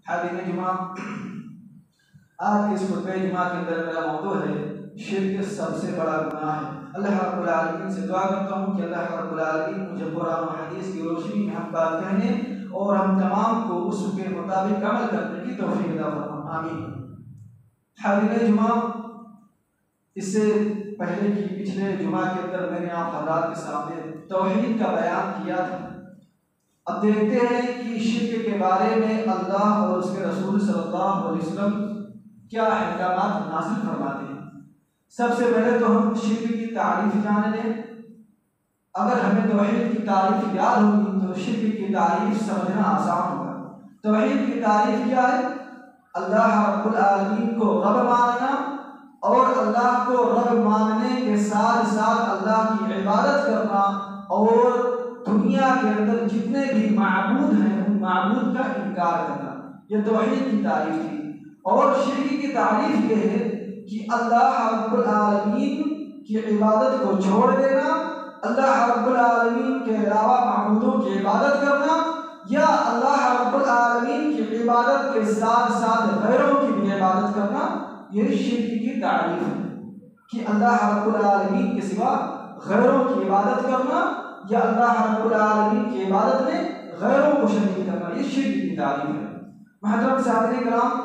حاضرین جمعہ، آج کے اس خطبہ جمعہ کے اندر میرا موضوع ہے شرک سب سے بڑا گناہ ہے۔ اللہ رب العالمین سے دعا کرتا ہوں کہ اللہ رب العالمین مجھے قرآن و حدیث کی روشنی میں حق بات کہنے اور ہم تمام کو اس کے مطابق عمل کرنے کی توفیق عطا فرمائے، آمین۔ حاضرین جمعہ، اس سے پہلے کی پچھلے جمعہ کے اندر میں نے آپ حضرات کے سامنے توحید کا بیان کیا تھا۔ اب دیکھتے ہیں کہ شرک کے بارے میں اللہ اور اس کے رسول صلی اللہ علیہ وسلم کیا احکامات نازل فرماتے ہیں۔ سب سے پہلے تو ہم شرک کی تعریف جان لیں۔ اگر ہمیں توحید کی تعریف یاد ہوگی تو شرک کی تعریف سمجھنا آسان ہوگا۔ توحید کی تعریف کیا ہے؟ اللہ رب العالمین کو رب ماننا اور اللہ کو رب ماننے کے ساتھ ساتھ اللہ کی عبادت کرنا اور دنیا کے اندر جتنے بھی معبود ہیں ان معبود کا انکار کرنا، یہ توحید کی تعریف تھی۔ اور شرک کی تعریف یہ ہے کہ اللہ رب العالمین کی عبادت کو چھوڑ دینا، اللہ رب العالمین کے علاوہ معبودوں کی عبادت کرنا، یا اللہ رب العالمین کی عبادت کے ساتھ ساتھ غیروں کی بھی عبادت کرنا، یہ شرک کی تعریف ہے کہ اللہ رب العالمین کے سوا غیروں کی عبادت کرنا یا اللہ رب العالمین کی عبادت میں غیروں کو شریک کرنا، یہ شرک کی تعریف ہے۔ محترم سامعین کرام،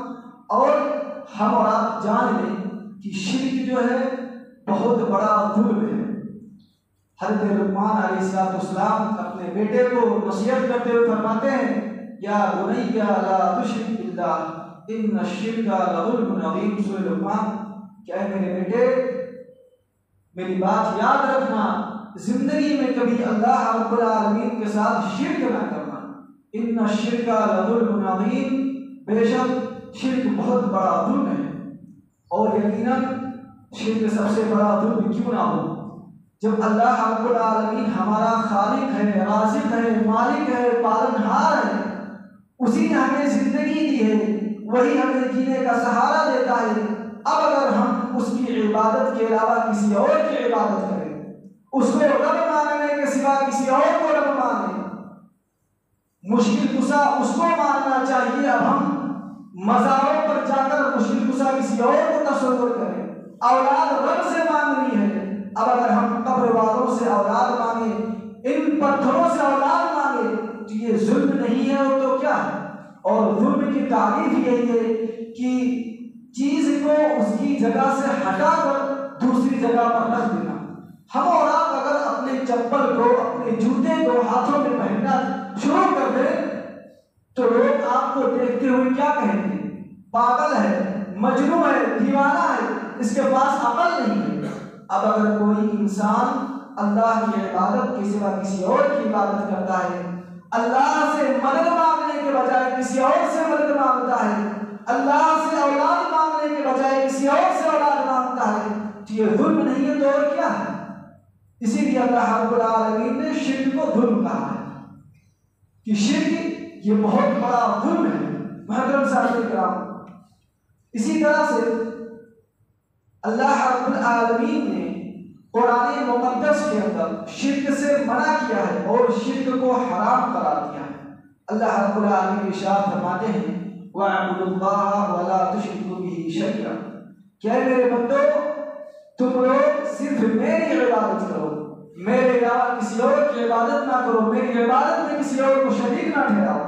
اور ہم اور آپ جان لیں کہ شرک جو ہے بہت بڑا ظلم ہے۔ حضرت لقمان علیہ السلام اپنے بیٹے کو نصیحت کرتے ہوئے فرماتے ہیں، یا بنی لا تشرک باللہ ان الشرک لظلم عظیم۔ سورہ لقمان، کہ اے میرے بیٹے میری بات یاد رکھنا، زندگی میں کبھی اللہ رب العالمین کے ساتھ شرک نہ کرنا۔ ان الشرک لظلم عظیم، بے شک شرک بہت بڑا ظلم ہے۔ اور یقیناً شرک سب سے بڑا ظلم کیوں نہ ہو جب اللہ رب العالمین ہمارا خالق ہے، رازق ہے، مالک ہے، پالنہار ہے، اسی نے ہمیں زندگی دی ہے، وہی ہمیں جینے کا سہارا دیتا ہے۔ اب اگر ہم اس کی عبادت کے علاوہ کسی اور کی عبادت کریں، اس کو رب ماننے کے سوا کسی اور کو رب مانیں، مشکل کشا اس کو ماننا چاہیے، اب ہم مزاروں پر جا کر مشکل کشا کسی اور کو تصور کریں، اولاد رب سے مانگنی ہے، اب اگر ہم قبر والوں سے اولاد مانگیں، ان پتھروں سے اولاد مانگیں تو یہ ظلم نہیں ہے اور تو کیا ہے؟ اور ظلم کی تعریف یہی ہے کہ چیز کو اس کی جگہ سے ہٹا کر دوسری جگہ پر رکھ دینا۔ ہم اور آپ اگر اپنے چپل کو، اپنے جوتے کو ہاتھوں میں پہننا شروع کر دیں تو لوگ آپ کو دیکھتے ہوئے کیا کہیں گے؟ پاگل ہے، مجنون ہے، دیوانہ ہے، اس کے پاس عقل نہیں ہے۔ اب اگر کوئی انسان اللہ کی عبادت کے سوا کسی اور کی عبادت کرتا ہے، اللہ سے مدد مانگنے کے بجائے کسی اور سے مدد مانگتا ہے، اللہ سے اولاد مانگنے کے بجائے کسی اور سے اولاد مانگتا ہے، تو یہ ظلم نہیں ہے تو اور کیا ہے؟ اسی لیے اللہ رب العالمین نے شرک کو ظلم کہا ہے کہ شرک یہ بہت بڑا ظلم ہے۔ محترم سامعین کرام، اسی طرح سے اللہ رب العالمین نے قرآن مقدس کے اندر شرک سے منع کیا ہے اور شرک کو حرام قرار دیا ہے۔ اللہ رب العالمین ارشاد فرماتے ہیں، وَاعْبُدُوا اللَّهَ وَلَا تُشْرِكُوا بِهِ شَيْئًا، کہ اے میرے بندو تم لوگ صرف میری عبادت کرو، میرے علاوہ کسی اور کی عبادت نہ کرو، میری عبادت میں کسی اور کو شریک نہ ٹھہراؤ۔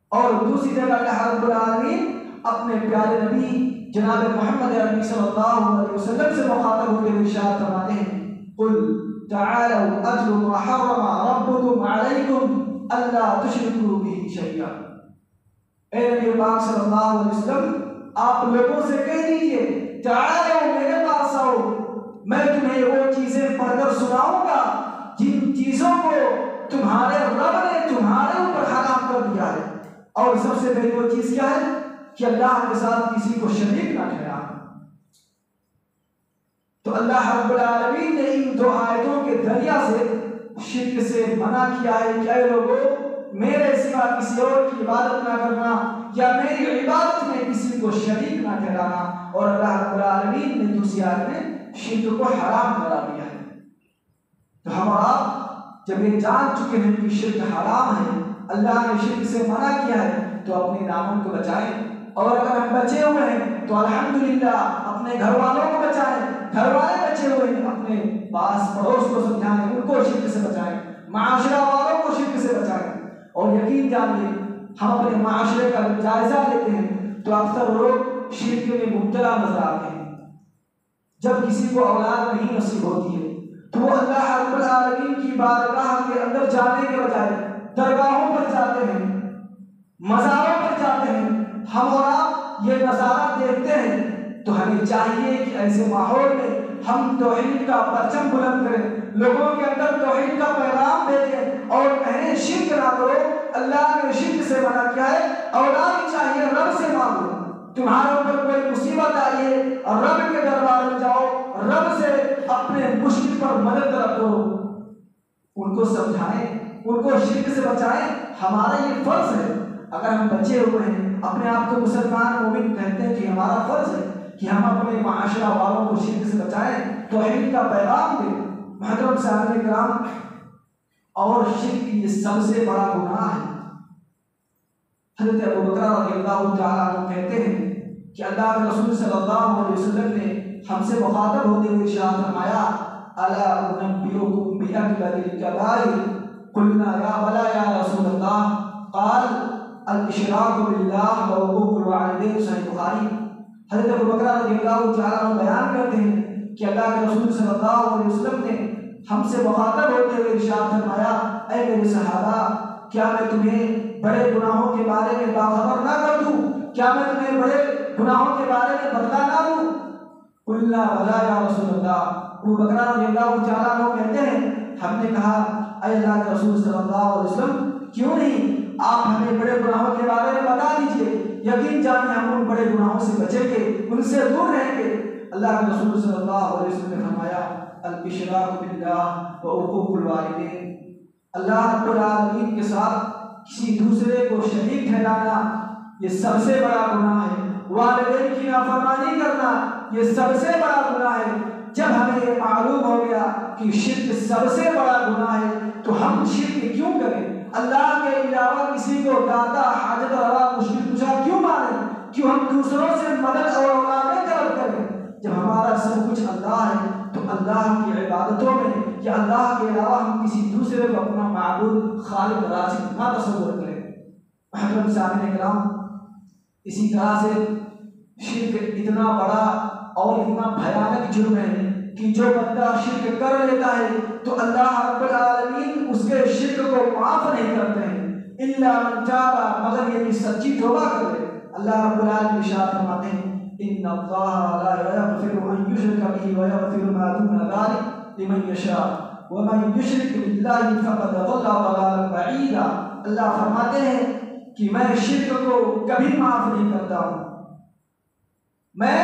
اور دوسری جگہ اللہ رب العالمین اپنے پیارے نبی جناب محمد عربی صلی اللہ علیہ وسلم سے مخاطب ہوتے ہوئے ارشاد فرماتے ہیں، قل تعالوا اتل ما حرم ربكم عليكم الا تشركوا به شيئا۔ اے نبی پاک صلی اللہ علیہ وسلم، آپ لوگوں سے کہہ دیجئے، تعالوا میرے پاس آؤ، میں تمہیں وہ چیزیں پڑھ کر سناؤں گا جن چیزوں کو تمہارے رب نے تمہارے اوپر حرام کر دیا ہے۔ اور سب سے پہلی وہ چیز کیا ہے کہ اللہ کے ساتھ کسی کو شریک نہ ٹھہرانا۔ تو اللہ رب العالمین نے ان دو آیتوں کے ذریعہ سے شرک سے منع کیا ہے کہ اے لوگوں میرے سوا کسی اور کی عبادت نہ کرنا یا میری عبادت میں کسی کو شریک نہ ٹھہرانا۔ اور اللہ رب العالمین نے دوسری آیت میں شرک کو حرام قرار دیا ہے۔ تو ہم اور آپ جب یہ جان چکے ہیں کہ شرک حرام ہے، اللہ نے شرک سے منع کیا ہے، تو اپنے دامن کو بچائیں، اور اگر ہم بچے ہوئے ہیں تو الحمدللہ اپنے گھر والوں کو بچائیں، گھر والے بچے ہوئے ہیں اپنے پاس پڑوس کو سمجھائیں، ان کو شرک سے بچائیں، معاشرہ والوں کو شرک سے بچائیں۔ اور یقین جانیے ہم اپنے معاشرے کا جائزہ لیتے ہیں تو اکثر لوگ شرک میں مبتلا نظر آتے ہیں۔ جب کسی کو اولاد نہیں نصیب ہوتی ہے تو وہ اللہ رب العالمین کی بارگاہ کے اندر جانے کے بجائے درگاہوں پر جاتے ہیں، مزاروں پر جاتے ہیں۔ ہم اور آپ یہ نظارہ دیکھتے ہیں تو ہمیں چاہیے کہ ایسے ماحول میں ہم توحید کا پرچم بلند کریں، لوگوں کے اندر توحید کا پیغام بھیجیں اور کہیں شرک نہ کرو، اللہ نے شرک سے منع کیا ہے، اولاد چاہیے رب سے مانگو۔ تمہارے اوپر کوئی مصیبت آئی ہے اور رب کے دربار میں جاؤ، رب سے اپنے مشکل پر مدد طلب کرو، ان کو سمجھائیں، ان کو شرک سے بچائیں۔ ہمارا یہ فرض ہے، اگر ہم بچے ہوئے ہیں اپنے آپ کو مسلمان مومن کہتے ہیں کہ ہمارا فرض ہے کہ ہم اپنے معاشرہ والوں کو شرک سے بچائیں، توحید کا پیغام دیں۔ محترم سامعین کرام، اور شرک یہ سب سے بڑا گناہ ہے۔ حضرت ابوبکر رضی اللہ تعالیٰ عنہ کہتے ہیں کہ اللہ کے رسول صلی اللہ علیہ وسلم نے ہم سے مخاطب ہوتے ہوئے ارشاد فرمایا، الا انبئکم باکبر الکبائر، قلنا یا بلی یا رسول اللہ، قال الاشراک باللہ وعقوق الوالدین، صحیح بخاری۔ حضرت ابوبکر رضی اللہ تعالیٰ عنہ بیان کرتے ہیں کہ اللہ کے رسول صلی اللہ علیہ وسلم نے ہم سے مخاطب ہوتے ہوئے ارشاد فرمایا، اے میرے صحابہ، کیا میں تمہیں بڑے گناہوں کے بارے میں باخبر نہ کر دوں؟ کیا میں تمہیں بڑے گناہوں کے بارے میں بتلا نہ دوں؟ قلنا بلی یا رسول اللہ۔ ابوبکر رضی اللہ تعالیٰ عنہ کہتے ہیں ہم نے کہا اے اللہ کے رسول صلی اللہ علیہ وسلم، کیوں نہیں، آپ ہمیں بڑے گناہوں کے بارے میں بتا دیجئے، یقین جانیے ہم ان بڑے گناہوں سے بچیں گے، ان سے دور رہیں گے۔ اللہ کے رسول صلی اللہ علیہ وسلم نے فرمایا، الاشراک باللہ وعقوق الوالدین، اللہ رب العالمین کے ساتھ کسی دوسرے کو شریک ٹھہرانا یہ سب سے بڑا گناہ ہے، والدین کی نافرمانی کرنا یہ سب سے بڑا گناہ ہے۔ جب ہمیں یہ معلوم ہو گیا کہ شرک سب سے بڑا گناہ ہے تو ہم شرک کیوں کریں؟ اللہ کے علاوہ کسی کو داتا، حاجت روا، مشکل کشا کیوں مانیں؟ کیوں ہم دوسروں سے مدد اور اولادیں طلب کریں؟ جب ہمارا سب کچھ اللہ ہے تو اللہ کی عبادتوں میں یا اللہ کے علاوہ ہم کسی دوسرے کو اپنا معبود، خالق، رازق نہ تصور کریں۔ محترم سامعین کرام، اسی طرح سے شرک اتنا بڑا اور اتنا بھیانک جرم ہے کہ جو بندہ شرک کر لیتا ہے تو اللہ رب العالمین اس کے شرک کو معاف نہیں کرتے ہیں، الا من تاب، مگر یہ کہ سچی توبہ کرے۔ اللہ رب العالمین ارشاد فرماتے ہیں، ان اللہ لا یغفر ان یشرک به ویغفر ما دون ذلک لمن یشاء ومن یشرک باللہ فقد ضل ضلالا بعیدا۔ اللہ فرماتے ہیں کہ میں شرک کو کبھی معاف نہیں کرتا ہوں، میں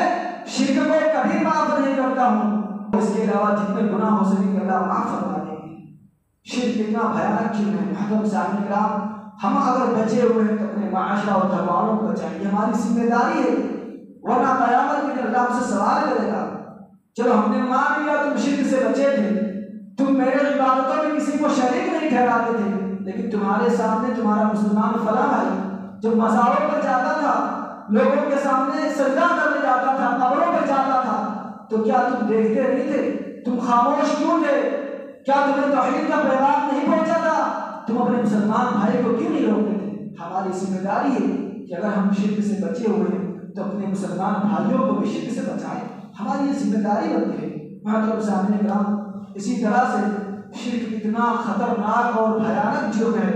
شرک کو کبھی معاف نہیں کرتا ہوں، اس کے علاوہ جتنے گناہ ہو سکیں اللہ معاف فرما دیں گے۔ شرک اتنا بھیانک چیز ہے۔ محترم سامعین کرام، ہم اگر بچے ہوئے ہیں تو اپنے معاشرہ اور گھر والوں کو بچائیں، یہ ہماری ذمہ داری ہے، ورنہ قیامت کے دن اللہ ہم سے سوال کرے گا۔ چلو ہم نے مان لیا تم شرک سے بچے تھے، تم میرے عبادتوں میں کسی کو شریک نہیں ٹھہراتے تھے، لیکن تمہارے سامنے تمہارا مسلمان فلاں بھائی جب مزاروں پر جاتا تھا، لوگوں کے سامنے سجدہ کرنے جاتا تھا، قبروں پر جاتا تھا، تو کیا تم دیکھتے نہیں تھے؟ تم خاموش کیوں تھے؟ کیا تمہیں توحید کا پیغام نہیں پہنچا تھا؟ تم اپنے مسلمان بھائی کو کیوں نہیں روکتے تھے؟ ہماری ذمہ داری ہے کہ اگر ہم شرک سے بچے ہوئے ہیں تو اپنے مسلمان بھائیوں کو بھی شرک سے بچائیں، ہماری یہ ذمہ داری بنتی ہے۔ محترم سامعین کرام، اسی طرح سے شرک اتنا خطرناک اور بھیانک جرم ہے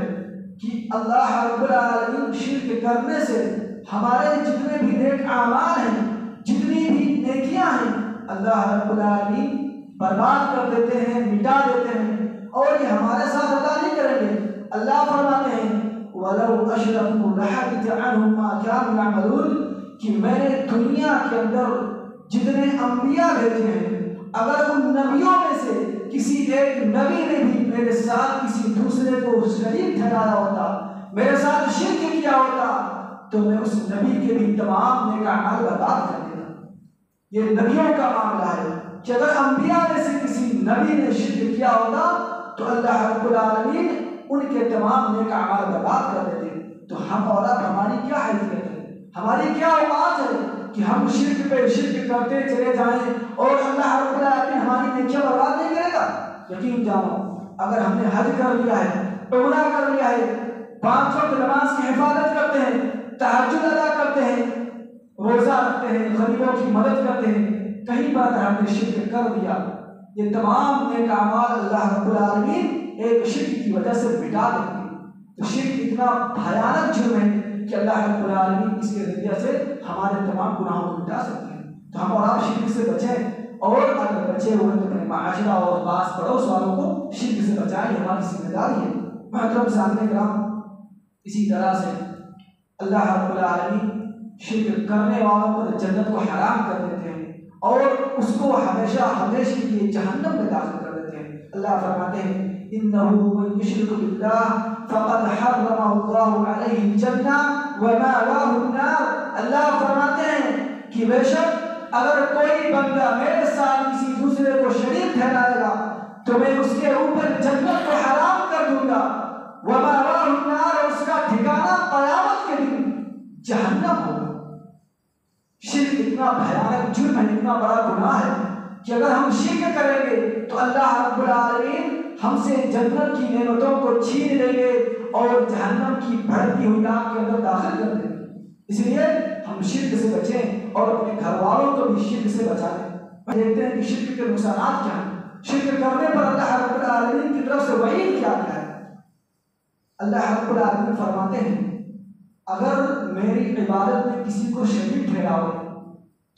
کہ اللہ رب العالمین شرک کرنے سے ہمارے جتنے بھی نیک اعمال ہیں، جتنی بھی نیکیاں ہیں، اللہ رب العالمین برباد کر دیتے ہیں، مٹا دیتے ہیں، اور یہ ہمارے ساتھ عطا نہیں کریں گے۔ اللہ فرماتے ہیں وَلَوْ أَشْرَكُوا لَحَبِطَ عَنْهُمْ مَا كَانُوا يَعْمَلُونَ، کہ میں نے دنیا کے اندر جتنے انبیاء بھیجے ہیں، اگر ان نبیوں میں سے کسی ایک نبی نے بھی میرے ساتھ کسی دوسرے کو شریک ٹھہرایا ہوتا، میرے ساتھ شرک کیا ہوتا، تو میں اس نبی کے بھی تمام نیک اعمال برباد کر دیتا۔ یہ نبیوں کا معاملہ ہے کہ اگر انبیاء میں سے کسی نبی نے شرک کیا ہوتا تو اللہ رب العالمین ان کے تمام نیک اعمال برباد کر دیتے۔ تو ہم اور اب ہماری کیا حیثیت ہے، ہماری کیا اوقات ہے کہ ہم شرک پہ شرک کرتے چلے جائیں اور اللہ رب العالمین ہماری نیکیاں برباد نہیں کرے گا؟ یقین جانو اگر ہم نے حج کر لیا ہے، عمرہ کر لیا ہے، 5 وقت نماز کی حفاظت کرتے ہیں، تہجد ادا کرتے ہیں، روزہ رکھتے ہیں، غریبوں کی مدد کرتے ہیں، کہیں پر اگر ہم نے شرک کر دیا، یہ تمام نیک اعمال اللہ رب العالمین ایک شرک کی وجہ سے مٹا دیں گے۔ تو شرک اتنا بھیانک جرم ہے کہ اللہ رب العالمین اس کے ذریعے سے ہمارے تمام گناہوں کو مٹا سکتے ہیں۔ تو ہم اور آپ شرک سے بچیں، اور اگر بچے ہوئے تو اپنے معاشرہ اور پاس پڑوس والوں کو شرک سے بچائیں، ہماری ذمہ داری ہے۔ محترم سامعین کرام، اسی طرح سے اللہ رب العالمین شرک کرنے والوں پر جنت کو حرام کر دیتے ہیں اور اس کو ہمیشہ ہمیشہ کے لیے جہنم میں داخل کر دیتے ہیں۔ اللہ فرماتے ہیں انہ من یشرک باللہ فقد حرم اللہ علیہ الجنہ ومأواہ النار۔ اللہ فرماتے ہیں کہ بے شک اگر کوئی بندہ میرے ساتھ کسی دوسرے کو شریک ٹھہرائے گا تو میں اس کے اوپر جنت کو حرام کر دوں گا، ومأواہ النار، اس کا ٹھکانہ قیامت کے دن جہنم ہوگا۔ شرک اتنا بھیانک جرم ہے، اتنا بڑا گناہ ہے کہ اگر ہم شرک کریں گے تو اللہ رب العالمین ہم سے جنت کی نعمتوں کو چھین لیں گے اور جہنم کی بھڑکتی ہوئی آگ کے اندر داخل کر دیں گے۔ اس لیے ہم شرک سے بچیں اور اپنے گھر والوں کو بھی شرک سے بچائیں۔ دیکھتے ہیں کہ شرک کے نقصانات کیا ہیں، شرک کرنے پر اللہ رب العالمین کی طرف سے وعید کیا ہے۔ اللہ رب العالمین فرماتے ہیں اگر میری عبادت میں کسی کو شریک ٹھہراؤ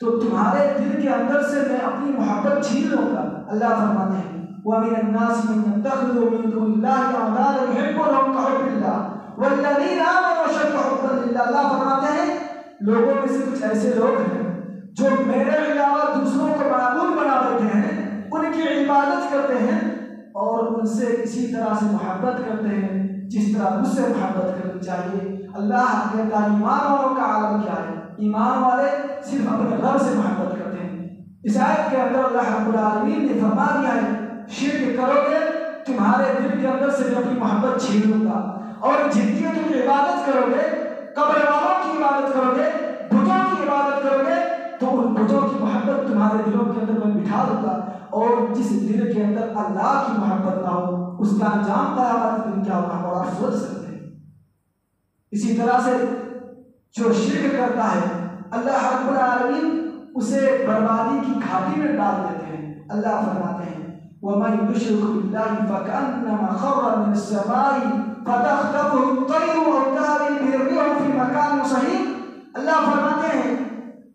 تو تمہارے دل کے اندر سے میں اپنی محبت چھین لوں گا۔ اللہ فرماتے ہیں وَمِنَ النَّاسِ مَن يَتَّخِذُ مِن دُونِ اللَّهِ أَندَادًا يُحِبُّونَهُمْ كَحُبِّ اللَّهِ وَالَّذِينَ آمَنُوا أَشَدُّ حُبًّا لِلَّهِ۔ اللہ فرماتے ہیں لوگوں میں سے کچھ ایسے لوگ ہیں جو میرے علاوہ دوسروں کو معبود بنا دیتے ہیں، ان کی عبادت کرتے ہیں اور ان سے اسی طرح سے محبت کرتے ہیں جس طرح مجھ سے محبت کرنی چاہیے۔ اللہ کہتا ہے ایمان والوں کا عالم کیا ہے، ایمان والے صرف اپنے رب سے محبت کرتے ہیں۔ اس آیت کے اندر اللہ رب العالمین نے فرما دیا ہے شرک کرو گے تمہارے دل کے اندر سے میں اپنی محبت چھین لوں گا، اور جن کی تم عبادت کرو گے، قبر والوں کی عبادت کرو گے، بتوں کی عبادت کرو گے، تو ان بتوں کی محبت تمہارے دلوں کے اندر میں بٹھا دوں گا، اور جس دل کے اندر اللہ کی محبت نہ ہو اس کا انجام قیامت کے دن کیا ہوگا اور آپ سوچ سکتے ہیں۔ اسی طرح سے جو شرک کرتا ہے اللہ رب العالمین اسے بربادی کی گھاٹی میں ڈال دیتے ہیں۔ اللہ فرماتے ہیں وَمَن يُشْرِكْ بِاللَّهِ فَكَأَنَّمَا خَرَّ مِنَ السَّمَاءِ فَتَخْطَفُهُ الطَّيْرُ أَوْ تَهْوِي بِهِ الرِّيحُ فِي مَكَانٍ صَحِيحٍ۔ اللہ فرماتے ہیں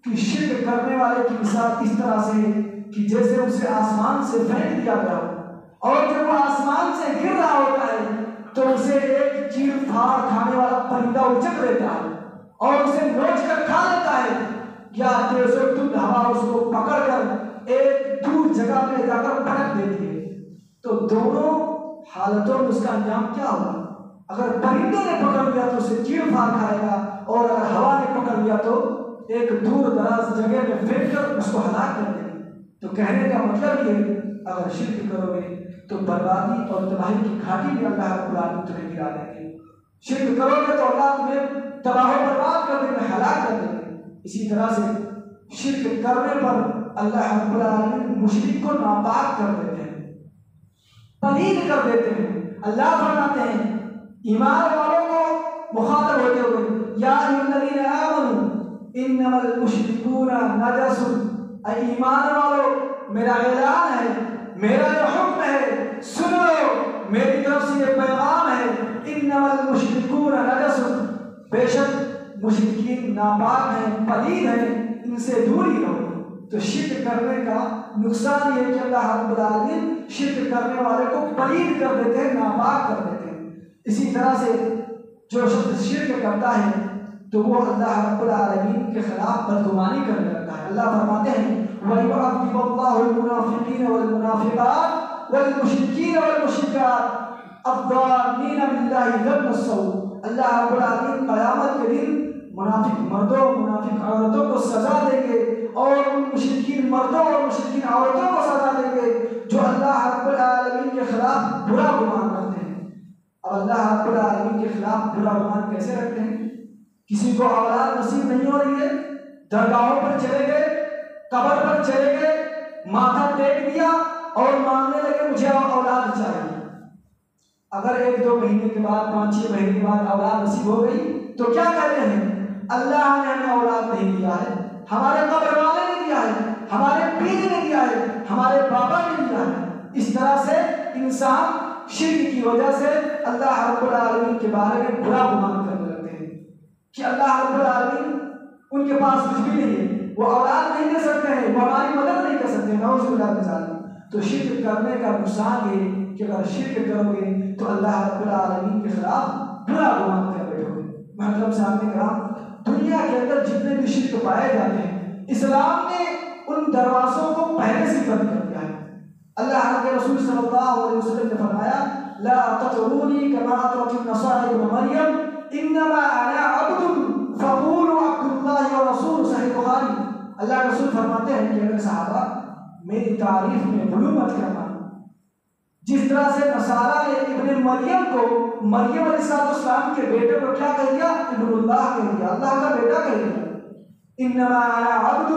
کہ شرک کرنے والے کی مثال اس طرح سے ہے کہ جیسے اسے آسمان سے پھینک دیا گیا ہو، اور جب وہ آسمان سے گر رہا ہوتا ہے تو اسے ایک چیڑ پھاڑ کھانے والا پرندہ اچک لیتا ہے اور اسے نوچ کر کھا لیتا ہے، یا تیز و تند ہوا اس کو پکڑ کر ایک دور جگہ پہ جا کر پٹک دیتی ہے۔ تو دونوں حالتوں میں اس کا انجام کیا ہوگا؟ اگر پرندے نے پکڑ لیا تو اسے چیڑ پھاڑ کھائے گا، اور اگر ہوا نے پکڑ لیا تو ایک دور دراز جگہ میں پھینک کر اس کو ہلاک کر دے گی۔ تو کہنے کا مطلب یہ اگر شرک کرو گے تو بربادی اور تباہی کی گھاٹی میں اللہ رب العالمین تمہیں گرا دیں گے۔ شرک کرو گے تو اللہ تمہیں تباہ و برباد کر دیں گے، ہلاک کر دیں گے۔ اسی طرح سے شرک کرنے پر اللہ رب العالمین مشرک کو ناپاک کر دیتے ہیں، پلید کر دیتے ہیں۔ اللہ فرماتے ہیں ایمان والوں کو مخاطب ہوتے ہوئے یا ایھا الذین آمنوا انما المشرکون نجس، اے ایمان والو میرا اعلان ہے، میرا یہ حکم ہے، سن لو، میری طرف سے یہ پیغام ہے، انما المشرکون نجس، بے شک مشرکین ناپاک ہیں، پلید ہیں، ان سے دور ہی رہو۔ تو شرک کرنے کا نقصان یہ ہے کہ اللہ رب العالمین شرک کرنے والے کو پلید کر دیتے ہیں، ناپاک کر دیتے ہیں۔ اسی طرح سے جو شخص شرک کرتا ہے تو وہ اللہ رب العالمین کے خلاف بدگمانی کرنے لگتا ہے۔ اللہ فرماتے ہیں وَيُعَذِّبُ اللَّهُ الْمُنَافِقِينَ وَالْمُنَافِقَاتِ وَالْمُشْرِكِينَ وَالْمُشْرِكَاتِ الظَّانِّينَ بِاللَّهِ ظَنَّ السَّوْءِ۔ اللہ رب العالمین قیامت کے دن منافق مردوں منافق عورتوں کو سزا دیں گے، اور ان مشرکین مردوں اور مشرکین عورتوں کو سزا دیں گے جو اللہ رب العالمین کے خلاف برا گمان کرتے ہیں۔ اب اللہ رب العالمین کے خلاف برا گمان کیسے رکھتے ہیں؟ کسی کو اولاد نصیب نہیں ہو رہی ہے، درگاہوں پر چلے گئے، قبر پر چلے گئے، ماتھا ٹیک دیا اور مانگنے لگے مجھے اولاد چاہیے۔ اگر 1-2 مہینے کے بعد 5-6 مہینے کے بعد اولاد نصیب ہو گئی تو کیا کہتے ہیں؟ اللہ نے ہمیں اولاد نہیں دیا ہے، ہمارے قبر والے نے دیا ہے، ہمارے پیر نے دیا ہے، ہمارے بابا نے دیا ہے۔ اس طرح سے انسان شرک کی وجہ سے اللہ رب العالمین کے بارے میں برا گمان کرنے لگتے ہیں کہ اللہ رب العالمین ان کے پاس کچھ بھی نہیں ہے، وہ اولاد نہیں دے سکتے ہیں، وہ ہماری مدد نہیں کر سکتے، نعوذ باللہ من ذالک۔ تو شرک کرنے کا نقصان یہ کہ اگر شرک کرو گے تو اللہ رب العالمین کے خلاف برا گمان کر بیٹھو گے۔ محترم سامعین کرام، دنیا کے اندر جتنے بھی شرک پائے جاتے ہیں، اسلام نے ان دروازوں کو پہلے سے بند کر دیا ہے۔ اللہ کے رسول صلی اللہ علیہ وسلم نے فرمایا لا تطرونی کما اطرت النصارى ابن مریم انما انا عبد فقولوا عبد اللہ ورسول، صحیح بخاری۔ اللہ کے رسول فرماتے ہیں کہ میرے صحابہ میری تعریف میں غلو مت کرنا۔ جس طرح سے نصارہ نے ابن مریم کو، مریم علیہ السلام کے بیٹے کو کیا کہہ دیا؟ ابن اللہ کہہ دیا، اللہ کا بیٹا کہہ دیا۔ انما انا عبد،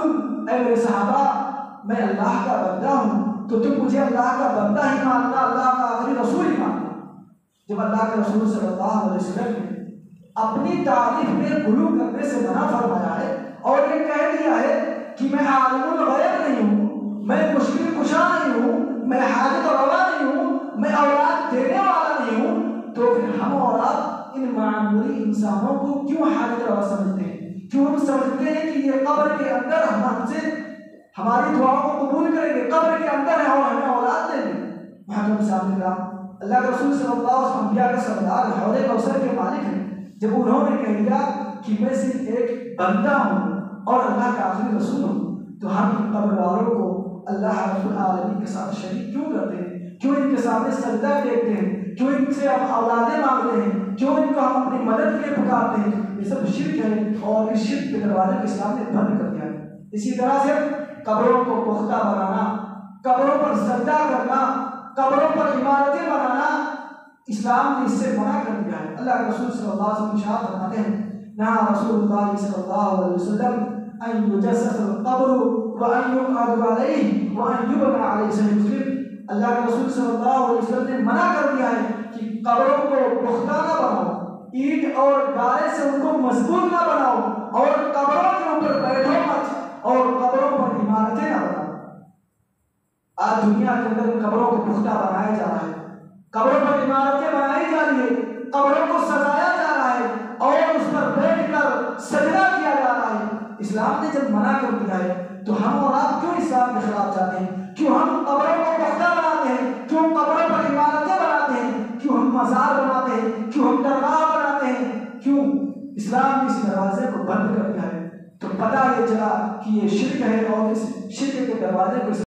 اے میرے صحابہ میں اللہ کا بندہ ہوں، تو تم مجھے اللہ کا بندہ ہی ماننا، اللہ کا آخری رسول ہی ماننا۔ جب اللہ کے رسول صلی اللہ علیہ وسلم نے اپنی تعریف میں غلو کرنے سے منع فرمایا ہے اور یہ کہہ دیا ہے کہ میں عالم الغیب نہیں ہوں، میں مشکل کشا نہیں ہوں، میں حاجت روا نہیں ہوں، میں اولاد دینے والا نہیں ہوں، تو پھر ہم اور آپ ان معمولی انسانوں کو کیوں حاجت روا سمجھتے ہیں؟ کیوں ہم سمجھتے ہیں کہ یہ قبر کے اندر ہم سے ہماری دعاؤں کو قبول کریں گے، قبر کے اندر ہے اور ہمیں اولاد دیں گے؟ محترم سامعین کرام، اللہ کے رسول صلی اللہ علیہ وسلم انبیاء کے سردار حوض کوثر کے مالک ہیں۔ جب انہوں نے کہہ دیا کہ میں صرف ایک بندہ ہوں اور اللہ کا آخری رسول ہوں، تو ہم ان قبر والوں کو اللہ رب العالمین کے ساتھ شریک کیوں کرتے ہیں؟ کیوں ان کے سامنے سجدہ ٹیکتے ہیں؟ کیوں ان سے ہم اولادیں مانگتے ہیں؟ کیوں ان کو ہم اپنی مدد کے لیے پکارتے ہیں؟ یہ سب شرک ہے اور اس شرک کے دروازے کو اسلام نے بند کر دیا ہے۔ اسی طرح سے قبروں کو پختہ بنانا، قبروں پر سجدہ کرنا، قبروں پر عمارتیں بنانا، اسلام نے اس سے منع کر دیا ہے۔ اللہ کے رسول صلی اللہ علیہ وسلم ارشاد فرماتے ہیں نہا رسول اللہ صلی اللہ علیہ وسلم ان یجسس القبر وان یقعد علیہ وان یبنى علیہ، صحیح مسلم۔ اللہ کے رسول صلی اللہ علیہ وسلم نے منع کر دیا ہے کہ قبروں کو پختہ نہ بناؤ، اینٹ اور گارے سے ان کو مضبوط نہ بناؤ، اور قبروں کے اوپر بیٹھو مت، اور قبروں پر عمارتیں نہ بناؤ۔ آج دنیا کے اندر قبروں کو پختہ بنایا جا رہا ہے، قبروں پر عمارتیں بنائی جا رہی ہے، قبروں کو سجایا جا رہا ہے اور اس پر بیٹھ کر سجدہ کیا جا رہا ہے۔ اسلام نے جب منع کر دیا ہے تو ہم اور آپ کیوں اسلام کے خلاف جاتے ہیں؟ کیوں ہم قبروں کو پختہ بناتے ہیں؟ کیوں قبروں پر عمارتیں بناتے ہیں؟ کیوں ہم مزار بناتے ہیں؟ کیوں ہم درگاہ بناتے ہیں؟ کیوں؟ اسلام نے اس دروازے کو بند کر دیا ہے۔ تو پتہ یہ چلا کہ یہ شرک ہے اور اس شرک کے دروازے کو